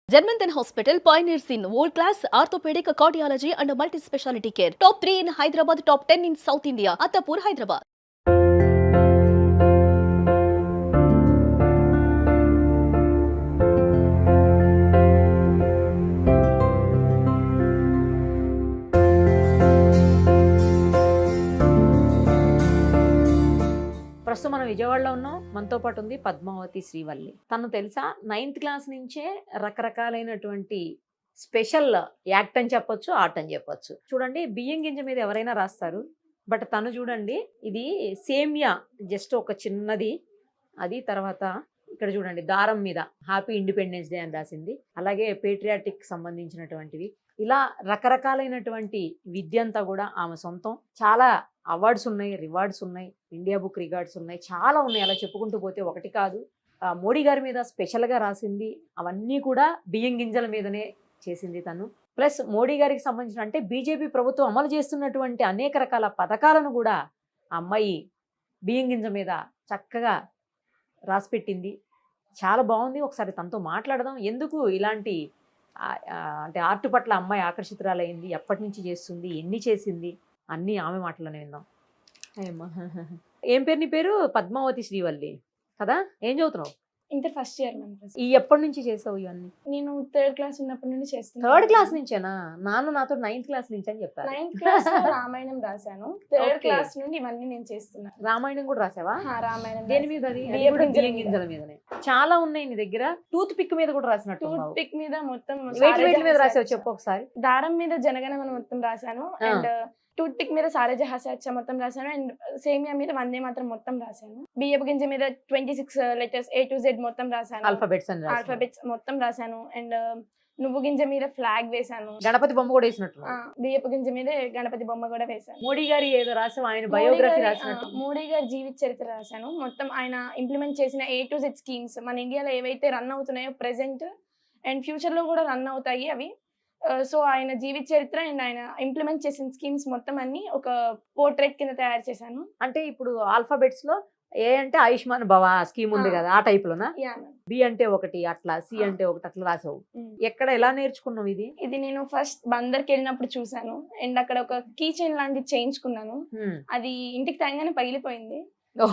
Germanton Hospital pioneers in world-class orthopedic cardiology and multi-specialty care. Top 3 in Hyderabad, top 10 in South India. Attapur, Hyderabad. ప్రస్తుతం మనం విజయవాడలో ఉన్నాం. మనతో పాటు ఉంది పద్మావతి శ్రీవల్లి. తను తెలుసా 9th క్లాస్ నుంచే రకరకాలైనటువంటి స్పెషల్ యాక్ట్ అని చెప్పొచ్చు, ఆర్ట్ అని చెప్పొచ్చు. చూడండి, బియ్యం గింజ మీద ఎవరైనా రాస్తారు, బట్ తను చూడండి ఇది సేమియా జస్ట్ ఒక చిన్నది, అది తర్వాత ఇక్కడ చూడండి దారం మీద హ్యాపీ ఇండిపెండెన్స్ డే అని రాసింది, అలాగే పేట్రియాటిక్ సంబంధించినటువంటివి, ఇలా రకరకాలైనటువంటి విద్య అంతా కూడా ఆమె సొంతం. చాలా అవార్డ్స్ ఉన్నాయి, రివార్డ్స్ ఉన్నాయి, ఇండియా బుక్ రికార్డ్స్ ఉన్నాయి, చాలా ఉన్నాయి. అలా చెప్పుకుంటూ పోతే ఒకటి కాదు. మోడీ గారి మీద స్పెషల్గా రాసింది, అవన్నీ కూడా బియ్యం గింజల మీదనే చేసింది తను. ప్లస్ మోడీ గారికి సంబంధించిన అంటే బీజేపీ ప్రభుత్వం అమలు చేస్తున్నటువంటి అనేక రకాల పథకాలను కూడా ఆ అమ్మాయి బియ్యం గింజ మీద చక్కగా రాసిపెట్టింది. చాలా బాగుంది. ఒకసారి తనతో మాట్లాడదాం. ఎందుకు ఇలాంటి అంటే ఆర్ట్ పట్ల అమ్మాయి ఆకర్షితురాలైంది, ఎప్పటి నుంచి చేస్తుంది, ఎన్ని చేసింది, అన్నీ ఆమె మాటలోనే విందాం. ఏం పేరు నీ పేరు? పద్మావతి శ్రీవల్లి కదా. ఏం చదువుతున్నావు? Inter first year ma'am. ఈ ఎప్పటి నుంచి చేసావు ఇవన్నీ? నేను 3rd క్లాస్ ఉన్నప్పటి నుండి చేస్తాను. 3rd class నుంచేనా? నాన్న నాతో 9th క్లాస్ నుంచి అని చెప్పారు. 9th క్లాస్ రామాయణం రాశాను. 3rd క్లాస్ నుండి ఇవన్నీ నేను చేస్తున్నా. రామాయణం కూడా రాసావా? రామాయణం. దేని మీద? అది బియ్యం గింజల మీదనే. చాలా ఉన్నాయి నీ దగ్గర. టూత్ పిక్ మీద కూడా రాసినట్టు. టూత్ పిక్ మీద మొత్తం వేటి మీద రాసావు చెప్పు ఒకసారి. దారం మీద జనగణమన మొత్తం రాశాను, అండ్ టూత్ పిక్ మీద సారజహాస్య మొత్తం రాశాను, అండ్ సేమియా మీద వందే మాత్రం మొత్తం రాశాను. బియ్యపు గింజ మీద 26 లెటర్స్ A to Z మొత్తం రాశాను. ఆల్ఫాబెట్స్ మొత్తం రాశాను. అండ్ నువ్వు గింజ మీద ఫ్లాగ్ వేశాను. గణపతి బొమ్మ కూడా వేసినట్టు. బియ్యపు గింజ మీద గణపతి బొమ్మ కూడా వేశాను. మోడీ గారి ఏదో రాసావు, ఆయన బయోగ్రఫీ రాసినట్టు. మోడీ గారి జీవిత చరిత్ర రాశాను. మొత్తం ఆయన ఇంప్లిమెంట్ చేసిన A to Z స్కీమ్స్ మన ఇండియాలో ఏవైతే రన్ అవుతున్నాయో ప్రెసెంట్ అండ్ ఫ్యూచర్ లో కూడా రన్ అవుతాయి అవి. సో ఆయన జీవిత చరిత్ర అండ్ ఆయన ఇంప్లిమెంట్ చేసిన స్కీమ్స్ మొత్తం అన్ని ఒక పోర్ట్రేట్ కింద తయారు చేశాను. అంటే ఇప్పుడు ఆల్ఫాబెట్స్ లో ఏ అంటే ఆయుష్మాన్ భవ స్కీమ్ ఉంది కదా, ఆ టైప్ లోనా? బి అంటే ఒకటి అట్లా, సి అంటే ఒకటి అట్లా రాసావు. ఎక్కడ ఎలా నేర్చుకున్నావు ఇది? ఇది నేను ఫస్ట్ బందర్కి వెళ్ళినప్పుడు చూసాను, అండ్ అక్కడ ఒక కీ చైన్ లాంటిది చేయించుకున్నాను. అది ఇంటికి తగ్గనే పగిలిపోయింది.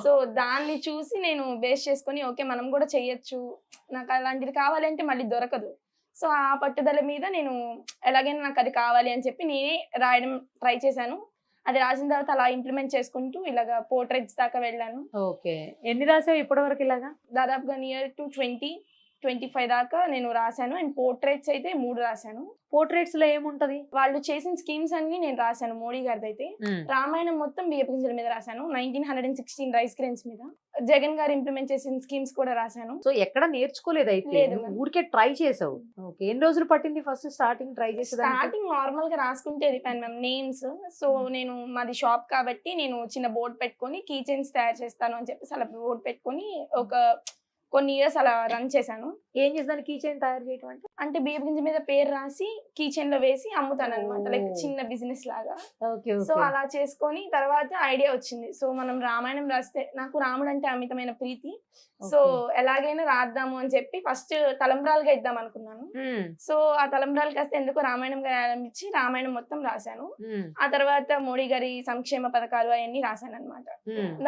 సో దాన్ని చూసి నేను బేస్ చేసుకుని ఓకే మనం కూడా చెయ్యొచ్చు, నాకు అలాంటిది కావాలి అంటే మళ్ళీ దొరకదు. సో ఆ పట్టుదల మీద నేను ఎలాగైనా నాకు అది కావాలి అని చెప్పి నేనే రాయడం ట్రై చేశాను. అది రాసిన తర్వాత అలా ఇంప్లిమెంట్ చేసుకుంటూ ఇలాగా పోర్ట్రేట్స్ దాకా వెళ్ళాను. ఓకే, ఎన్ని రాసావు ఇప్పటి వరకు? ఇలాగా దాదాపుగా నియర్ టు 20-25 దాకా నేను రాశాను, అండ్ పోర్ట్రేట్స్ అయితే 3 రాశాను. పోర్ట్రేట్స్ లో ఏముంటది? వాళ్ళు చేసిన స్కీమ్స్ అన్ని నేను రాశాను. మోడీ గారిది అయితే రామాయణం మొత్తం బియ్యపు గింజల మీద రాశాను, 1916 రైస్ గ్రెయిన్స్ మీద. జగన్ గారు ఇంప్లిమెంట్ చేసిన స్కీమ్స్ కూడా రాశాను. సో ఎక్కడ నేర్చుకోలేదు అయితే, ఊరికే ట్రై చేసావు. ఓకే, ఎన్ని రోజులు పట్టింది ఫస్ట్ స్టార్టింగ్ ట్రై చేసేది? స్టార్టింగ్ నార్మల్ గా రాసుకుంటే వెళ్ళిపోయాను మ్యామ్ నేమ్స్. సో నేను మాది షాప్ కాబట్టి నేను చిన్న బోర్డు పెట్టుకొని కీ చైన్స్ తయారు చేస్తాను అని చెప్పేసి అలా బోర్డు పెట్టుకొని ఒక కొన్ని ఇయర్స్ అలా రన్ చేశాను. ఏం చేస్తాను కీ చైన్ తయారు చేయడం అంటే బియ్యపు గింజ మీద పేరు రాసి కీ చైన్ లో వేసి అమ్ముతాను అనమాట, లైక్ చిన్న బిజినెస్ లాగా. సో అలా చేసుకొని తర్వాత ఐడియా వచ్చింది, సో మనం రామాయణం రాస్తే, నాకు రాముడు అంటే అమితమైన ప్రీతి, సో ఎలాగైనా రాద్దాము అని చెప్పి ఫస్ట్ తలంబ్రాలుగా ఇద్దాం అనుకున్నాను. సో ఆ తలంబ్రాలు కాస్త ఎందుకో రామాయణం ఆరంభించి రామాయణం మొత్తం రాశాను. ఆ తర్వాత మోడీ గారి సంక్షేమ పథకాలు అవన్నీ రాశాను అనమాట.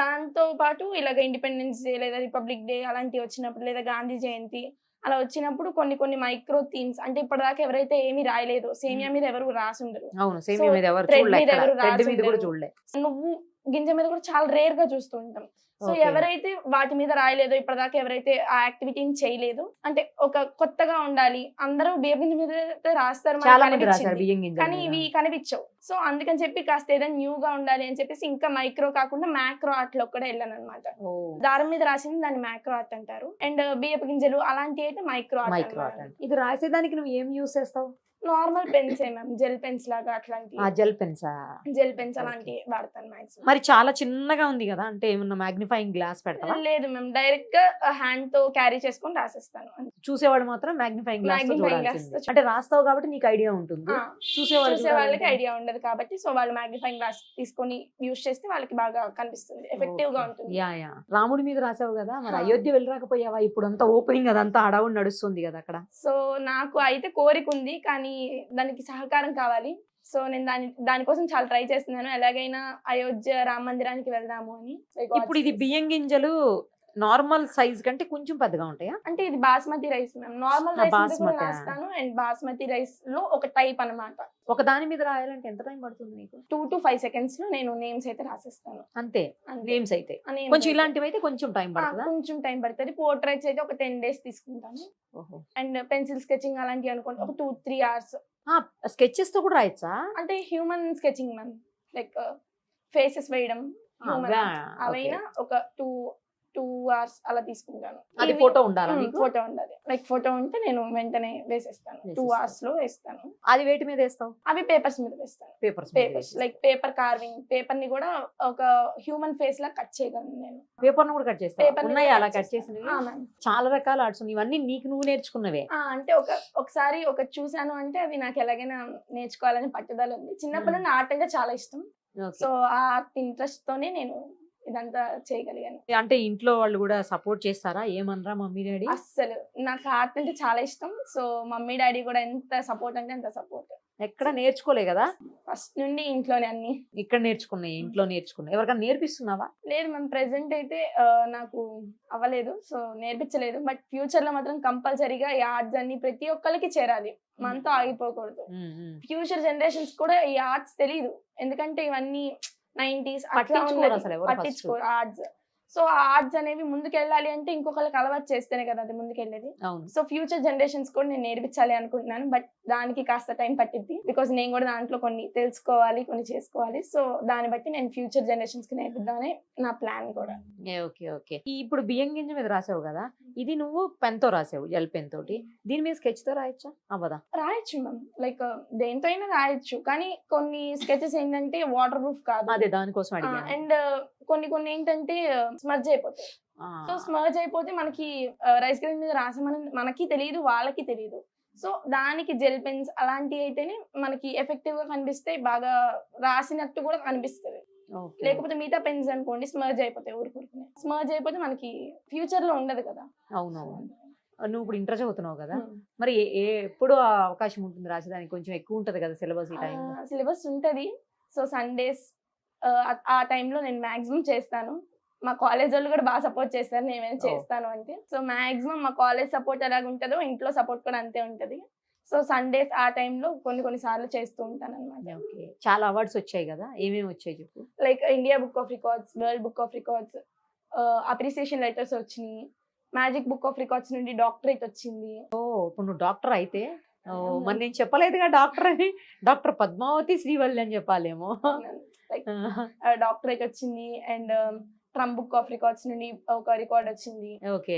దాంతో పాటు ఇలాగ ఇండిపెండెన్స్ డే లేదా రిపబ్లిక్ డే అలాంటివి వచ్చినప్పుడు, లేదా గాంధీ జయంతి అలా వచ్చినప్పుడు కొన్ని మైక్రో థీమ్స్, అంటే ఇప్పటిదాకా ఎవరైతే ఏమి రాయలేదు, సేమియా మీద ఎవరు రాసుండరు, నువ్వు గింజ మీద కూడా చాలా రేర్ గా చూస్తూ ఉంటాం. సో ఎవరైతే వాటి మీద రాయలేదో, ఇప్పటిదాకా ఎవరైతే ఆ యాక్టివిటీని చేయలేదు, అంటే ఒక కొత్తగా ఉండాలి, అందరూ బియ్యం గింజ మీద రాస్తారు కానీ ఇవి కనిపించవు. సో అందుకని చెప్పి కాస్త ఏదైనా న్యూ గా ఉండాలి అని చెప్పేసి ఇంకా మైక్రో కాకుండా మ్యాక్రో ఆర్ట్ లో కూడా వెళ్ళాను అనమాట. దారం మీద రాసింది దాన్ని మ్యాక్రో ఆర్ట్ అంటారు, అండ్ బియ్యపు గింజలు అలాంటివి అయితే మైక్రో ఆర్ట్. ఇది రాసేదానికి నువ్వు ఏం యూస్ చేస్తావు? Normal pens ma'am, gel pens లాగా అట్లాంటి జెల్ పెన్సా? జెల్ పెన్స్ అలాంటివి వాడతాను మాక్సిమం. మరి చాలా చిన్నగా ఉంది కదా, అంటే ఏమన్నా మ్యాగ్నిఫైయింగ్ గ్లాస్ పెడతావా? లేదు మ్యామ్, డైరెక్ట్ గా హ్యాండ్ తో క్యారీ చేసుకొని రాసేస్తాను. చూసేవాడు మాత్రం మ్యాగ్నిఫైయింగ్ గ్లాస్ తో Magnifying చూడాల్సిందే. glass తో అంటే రాస్తావు కాబట్టి నీకు ఐడియా ఉంటుంది, ఆ, చూసేవాళ్ళు చూసే వాళ్ళకి ఐడియా ఉండదు కాబట్టి సో వాళ్ళు మ్యాగ్నిఫైయింగ్ గ్లాస్ తీసుకొని యూజ్ చేస్తే వాళ్ళకి బాగా కనిపిస్తుంది, ఎఫెక్టివ్ గా ఉంటుంది. యా రాముడి మీద రాసావు కదా, మరి ఆ. అయోధ్య వెళ్ళరాకపోయావా? ఇప్పుడు అంతా ఓపెనింగ్ అదంతా హడావుడి నడుస్తుంది కదా అక్కడ. సో నాకు అయితే కోరిక ఉంది కానీ దానికి సహకారం కావాలి. సో నేను దానికోసం చాలా ట్రై చేస్తున్నాను, ఎలాగైనా అయోధ్య రామ మందిరానికి వెళ్దాము అని. ఇప్పుడు ఇది బియ్యం గింజలు నార్మల్ సైజ్ కంటే కొంచెం పెద్దగా ఉంటాయా? అంటే ఇది basmati rice ma'am, normal rice మీద కూడా బాస్మతి. రాస్తాను అండ్ బాస్మతి రైస్ లో ఒక టైప్ అన్నమాట. ఒక దాని మీద రాయాలంటే ఎంత టైం పడుతుంది నీకు? 2 to 5 seconds లో నేను నేమ్స్ అయితే రాసేస్తాను. అంతే, అంతే. నేమ్స్ అయితే ఆ names కొంచెం అయితే. ఇలాంటివి అయితే కొంచెం టైం పడుతుందా? కొంచెం టైం పడుతుంది. పోర్ట్రైట్స్ అయితే ఒక 10 days తీసుకుంటాను ఓహో. అండ్ పెన్సిల్ స్కెచింగ్ అలాంటివి అనుకోండి ఒక 2-3 hours. స్కెచెస్ తో కూడా రాయొచ్చా? అంటే human sketching ma'am, like faces వేయడం human అవా? art. అవైనా ఒక 2 hours అలా తీసుకుంటాను. అది ఫోటో ఉండాలా నీకు? ఫోటో ఉండాలి, లైక్ ఫోటో ఉంటే నేను వెంటనే వేసేస్తాను. 2 hours లో వేస్తాను. అది వేటి మీద వేస్తావు? అవి పేపర్స్ మీద వేస్తాను. Papers like paper carving, paper ని కూడా ఒక హ్యూమన్ ఫేస్ లా కట్ చేయగలను నేను. పేపర్ ను కూడా కట్ చేస్తావు? Paper ని ఉన్నాయి కూడా అలా cut కట్ చేస్తాను. చేసినవి ma'am. చాలా రకాల ఆర్ట్స్ ఉన్నాయి, ఇవన్నీ నీకు నువ్వు నేర్చుకున్నవే? అంటే ఒకసారి చూసాను అంటే అది నాకు ఎలాగైనా నేర్చుకోవాలని పట్టుదల ఉంది. చిన్నప్పటి నుండి ఆర్ట్ అంటే చాలా ఇష్టం. Okay. సో ఆ ఆర్ట్ ఇంట్రెస్ట్ తోనే నేను ఇదంతా చేయగలిగాను. అంటే ఇంట్లో వాళ్ళు కూడా సపోర్ట్ చేస్తారా? ఏమనరా మమ్మీ డాడీ? అస్సలు నాకు ఆర్ట్ అంటే చాలా ఇష్టం. సో మమ్మీ డాడీ కూడా ఎంత సపోర్ట్ అంటే అంత సపోర్ట్. ఎక్కడ నేర్చుకోలే కదా? ఫస్ట్ నుండి ఇంట్లోనే అన్ని. ఇక్కడ నేర్చుకున్నా, ఇంట్లో నేర్చుకున్నా. ఎవరికైనా నేర్పిస్తున్నావా? లేదు మ్యామ్, ప్రెసెంట్ అయితే నాకు అవ్వలేదు, సో నేర్పించలేదు. బట్ ఫ్యూచర్ లో మాత్రం కంపల్సరీగా ఈ ఆర్ట్స్ అన్ని ప్రతి ఒక్కరికి చేరాలి, మనతో ఆగిపోకూడదు. ఫ్యూచర్ జనరేషన్స్ కూడా ఈ ఆర్ట్స్ తెలియదు, ఎందుకంటే ఇవన్నీ 90s పట్టించుకోరు అసలు ఎవరు first. పట్టించుకోరు ఆర్ట్స్. సో ఆ ఆర్ట్స్ అనేవి ముందుకెళ్ళాలి అంటే ఇంకొకరికి అలవాటు చేస్తేనే కదా అది ముందుకెళ్ళేది. అవును. సో ఫ్యూచర్ జనరేషన్స్ కూడా నేను నేర్పించాలి అనుకుంటున్నాను. బట్ దానికి కాస్త టైం పట్టిద్ది, బికాస్ నేను కూడా దాంట్లో కొన్ని తెలుసుకోవాలి, కొన్ని చేసుకోవాలి. సో దాన్ని బట్టి నేను ఫ్యూచర్ జనరేషన్స్ కి నేర్పిద్దామని నా ప్లాన్ కూడా. Okay okay. ఇప్పుడు బియ్యం గింజ మీద రాసావు కదా, ఇది నువ్వు పెన్ తో రాసావు, జెల్ పెన్ తోటి. దీని మీద స్కెచ్ తో రాయొచ్చా? అవ్వదా? రాయొచ్చు మ్యామ్, లైక్ దేంతో అయినా రాయొచ్చు, కానీ కొన్ని స్కెచెస్ ఏంటంటే వాటర్ ప్రూఫ్ కాదు. అదే దానికోసం అడిగాను. అండ్ కొన్ని ఏంటంటే స్మర్జ్ అయిపోతాయి. సో స్మర్జ్ అయిపోతే మనకి రైస్ గ్రైన్ మీద రాసామని మనకి తెలియదు, వాళ్ళకి తెలియదు. సో దానికి జెల్ పెన్స్ అలాంటివి అయితేనే మనకి ఎఫెక్టివ్ గా కనిపిస్తాయి, బాగా రాసినట్టు కూడా కనిపిస్తుంది. లేకపోతే మిగతా పెన్స్ అనుకోండి స్మర్జ్ అయిపోతాయి, ఊరుకునే స్మర్జ్ అయిపోతే మనకి ఫ్యూచర్ లో ఉండదు కదా. అవునవును. నువ్వు ఇప్పుడు ఇంటర్ చదువుతున్నావు కదా, మరి ఎప్పుడు అవకాశం ఉంటుంది రాసేదానికి? కొంచెం ఎక్కువ ఉంటది కదా సిలబస్ ఈ టైం? సిలబస్ ఉంటది. సో సండేస్ ఆ టైంలో నేను మాక్సిమం చేస్తాను. మా కాలేజ్ వాళ్ళు కూడా బాగా సపోర్ట్ చేస్తారు నేను ఏమైనా చేస్తాను అంటే. సో మాక్సిమం మా కాలేజ్ సపోర్ట్ ఎలాగ ఉంటుందో ఇంట్లో సపోర్ట్ కూడా అంతే ఉంటది. సో సండేస్ ఆ టైంలో కొన్ని సార్లు చేస్తూ ఉంటాను అనమాట. చాలా అవార్డ్స్ వచ్చాయి కదా, ఏమేమి వచ్చాయి చెప్పు? Like India book of records, world book of records, appreciation letters వచ్చినాయి. మ్యాజిక్ బుక్ ఆఫ్ రికార్డ్స్ నుండి డాక్టరేట్ వచ్చింది. ఇప్పుడు నువ్వు డాక్టర్ అయితే, మరి నేను చెప్పలేదుగా డాక్టర్ అని. డాక్టర్ పద్మావతి శ్రీవల్లి అని చెప్పాలేమో. లైక్ డాక్టరేట్ వచ్చింది and Trump book of records నుండి ఒక రికార్డ్ వచ్చింది. ఓకే.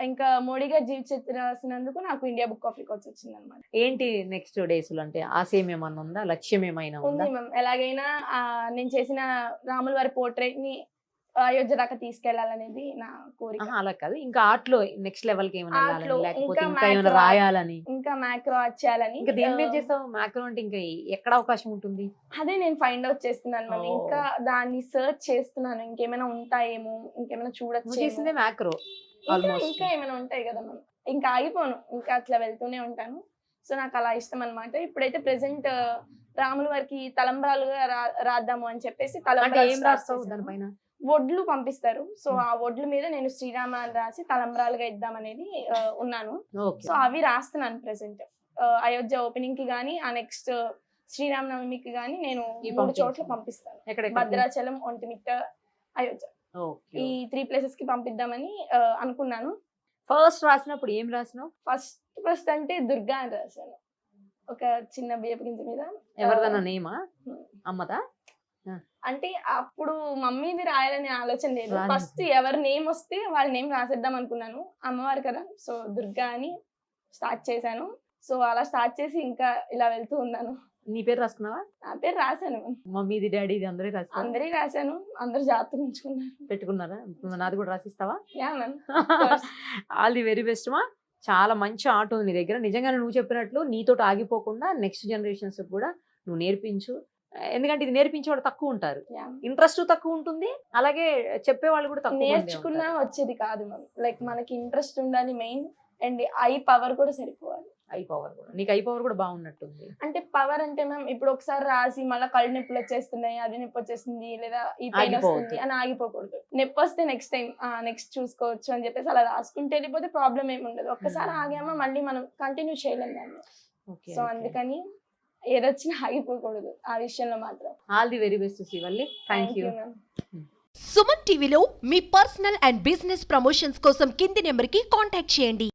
ఇంకా మోడీ గారు జీవిత చరిత్ర రాసినందుకు నాకు ఇండియా బుక్ ఆఫ్ రికార్డ్స్ వచ్చింది అనమాట. ఏంటి నెక్స్ట్ డేస్ లో అంటే ఆశయం ఏమన్నా ఉందా, లక్ష్యం ఏమైనా ఉందా? ఉంది మ్యామ్, ఎలాగైనా నేను చేసిన రాముల వారి పోర్ట్రేట్ ని అయోధ్య దాకా తీసుకెళ్లాలనేది నా కోరిక. అలా కాదు, ఇంకా ఆర్ట్ లో నెక్స్ట్ లెవెల్ కి ఏమైనా Art లో లేకపోతే ఇంకా ఇంకా ఏమైనా macro art. రాయాలని? ఇంకా మ్యాక్రో ఆర్ట్ చేయాలని. ఇంకా దేని మీద చేస్తావు? మ్యాక్రో అంటే ఇంకా ఎక్కడ అవకాశం ఉంటుంది? అదే నేను ఫైండ్ అవుట్ చేస్తున్నాను మ్యామ్. ఇంకా దాన్ని సర్చ్ చేస్తున్నాను, ఇంకేమైనా ఉంటాయేమో, ఇంకేమైనా చూడొచ్చు. చేసిందే మ్యాక్రో. ఇంకా ఏమైనా ఉంటాయి కదా మ్యామ్, ఇంకా ఆగిపోను, ఇంకా అట్లా వెళ్తూనే ఉంటాను. సో నాకు అలా ఇష్టం అనమాట. ఇప్పుడైతే ప్రెసెంట్ రాముల వారికి తలంబ్రాలుగా రాద్దాము అని చెప్పేసి ఏం రాస్తావు దానిపైన? వడ్లు పంపిస్తారు. సో ఆ వడ్ల మీద నేను శ్రీరామ అని రాసి తలంబ్రాలుగా ఇద్దామనేది ఉన్నాను. సో అవి రాస్తున్నాను ప్రెసెంట్. అయోధ్య ఓపెనింగ్ కి గానీ, ఆ నెక్స్ట్ శ్రీరామనవమికి గానీ నేను 3 చోట్ల పంపిస్తాను. భద్రాచలం, ఒంటిమిట్ట, అయోధ్య, ఈ 3 places కి పంపిద్దామని అనుకున్నాను. ఫస్ట్ రాసినప్పుడు ఏం రాసినావు? ఫస్ట్ అంటే దుర్గా అని రాశాను, ఒక చిన్న బియ్యపు గింజ మీద. ఎవరిదన్నా నేమా? అమ్మదా? అంటే అప్పుడు మమ్మీది రాయాలనే ఆలోచన లేదు. ఫస్ట్ ఎవరి నేమ్ వస్తే వాళ్ళ నేమ్ రాసేద్దాం అనుకున్నాను. అమ్మవారు కదా, సో దుర్గా అని స్టార్ట్ చేశాను. సో అలా స్టార్ట్ చేసి ఇంకా ఇలా వెళ్తూ ఉన్నాను. నీ పేరు రాసుకున్నావా? నా పేరు రాశాను మ్యామ్. మమ్మీది డాడీది అందరూ రాసుకున్నా అందరి రాశాను, అందరు జాగ్రత్తగా ఉంచుకున్నారు. పెట్టుకున్నారా? ఇప్పుడు నాది కూడా రాసిస్తావా? Yeah ma'am. All the very best మా. చాలా మంచి ఆర్ట్ ఉంది నీ దగ్గర. నిజంగానే నువ్వు చెప్పినట్లు నీతోటి ఆగిపోకుండా నెక్స్ట్ జనరేషన్స్ కూడా నువ్వు నేర్పించు. ఎందుకంటే ఇది నేర్పించేవాడు తక్కువ ఉంటారు, యా. ఇంట్రెస్ట్ తక్కువ ఉంటుంది, అలాగే చెప్పేవాళ్ళు కూడా తక్కువ మందే నేర్చుకున్నా ఉంటారు. వచ్చేది కాదు మ్యామ్. లైక్ మనకి ఇంట్రెస్ట్ ఉండాలి మెయిన్, అండ్ ఐ పవర్ కూడా సరిపోవాలి. ఐ పవర్ కూడా, నీకు ఐ పవర్ కూడా బాగున్నట్టుంది. అంటే పవర్ అంటే మ్యామ్ ఇప్పుడు ఒకసారి రాసి మళ్ళీ కళ్ళు నొప్పులు వచ్చేస్తున్నాయి, అది నొప్పి వచ్చేస్తుంది, లేదా ఈ పెయిన్ ఆగిపోవద్దు. వస్తుంది అని ఆగిపోకూడదు. నొప్పి వస్తే నెక్స్ట్ టైం నెక్స్ట్ చూసుకోవచ్చు అని చెప్పేసి అలా రాసుకుంటే వెళ్ళిపోతే ప్రాబ్లం ఏమి ఉండదు. ఒక్కసారి ఆగామా మళ్ళీ మనం కంటిన్యూ చేయలేం దాన్ని. Okay, so okay. అందుకని ఏదొచ్చినా ఆగిపోకూడదు ఆ విషయంలో మాత్రం. All the very best Srivalli. Thank you. Ma'am. Suman టీవీలో మీ పర్సనల్ అండ్ బిజినెస్ ప్రమోషన్స్ కోసం కింది నెంబర్కి కాంటాక్ట్ చేయండి.